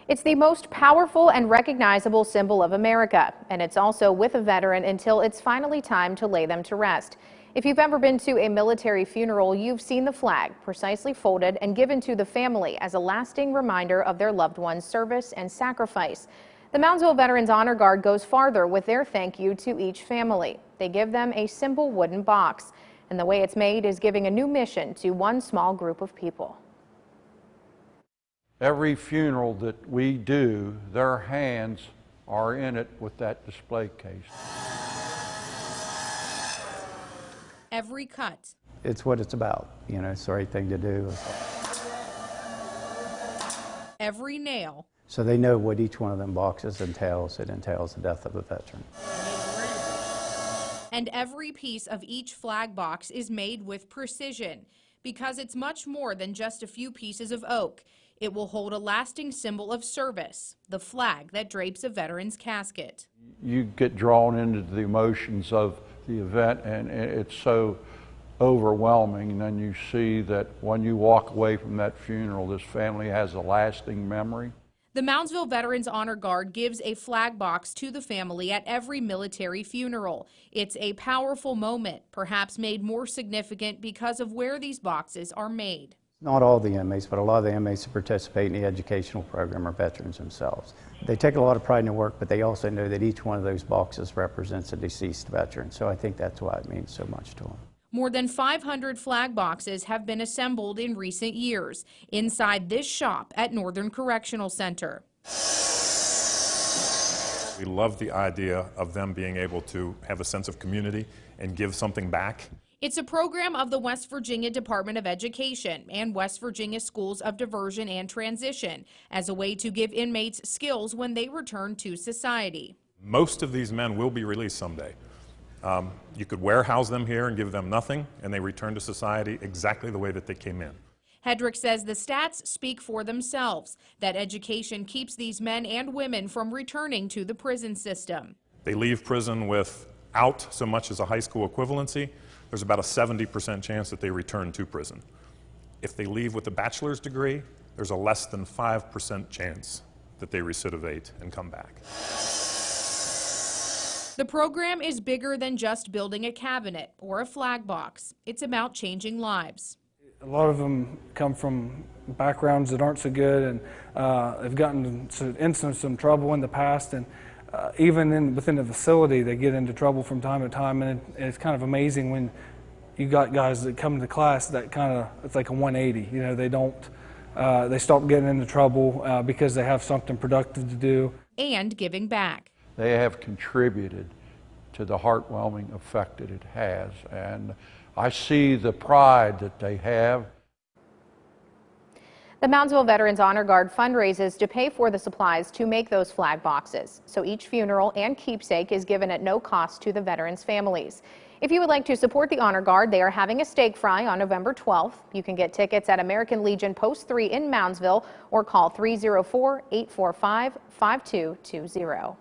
It's the most powerful and recognizable symbol of America, and it's also with a veteran until it's finally time to lay them to rest. If you've ever been to a military funeral, you've seen the flag precisely folded and given to the family as a lasting reminder of their loved one's service and sacrifice. The Moundsville Veterans Honor Guard goes farther with their thank you to each family. They give them a simple wooden box, and the way it's made is giving a new mission to one small group of people. Every funeral that we do, their hands are in it with that display case. Every cut. It's what it's about. You know, it's the right thing to do. Every nail. So they know what each one of them boxes entails. It entails the death of a veteran. And every piece of each flag box is made with precision because it's much more than just a few pieces of oak. It will hold a lasting symbol of service, the flag that drapes a veteran's casket. You get drawn into the emotions of the event, and it's so overwhelming. And then you see that when you walk away from that funeral, this family has a lasting memory. The Moundsville Veterans Honor Guard gives a flag box to the family at every military funeral. It's a powerful moment, perhaps made more significant because of where these boxes are made. Not all the inmates, but a lot of the inmates that participate in the educational program are veterans themselves. They take a lot of pride in their work, but they also know that each one of those boxes represents a deceased veteran. So I think that's why it means so much to them. More than 500 flag boxes have been assembled in recent years inside this shop at Northern Correctional Center. We love the idea of them being able to have a sense of community and give something back. It's a program of the West Virginia Department of Education and West Virginia Schools of Diversion and Transition as a way to give inmates skills when they return to society. Most of these men will be released someday. You could warehouse them here and give them nothing, and they return to society exactly the way that they came in. Hedrick says the stats speak for themselves, that education keeps these men and women from returning to the prison system. They leave prison without so much as a high school equivalency. There's about a 70% chance that they return to prison. If they leave with a bachelor's degree, there's a less than 5% chance that they recidivate and come back. The program is bigger than just building a cabinet or a flag box. It's about changing lives. A lot of them come from backgrounds that aren't so good, and they've gotten into some trouble in the past, and even within the facility they get into trouble from time to time, and it's kind of amazing when you got guys that come to class that it's like a 180. You know, they stop getting into trouble because they have something productive to do. And giving back. They have contributed to the heartwarming effect that it has, and I see the pride that they have. The Moundsville Veterans Honor Guard fundraises to pay for the supplies to make those flag boxes. So each funeral and keepsake is given at no cost to the veterans' families. If you would like to support the Honor Guard, they are having a steak fry on November 12th. You can get tickets at American Legion Post 3 in Moundsville or call 304-845-5220.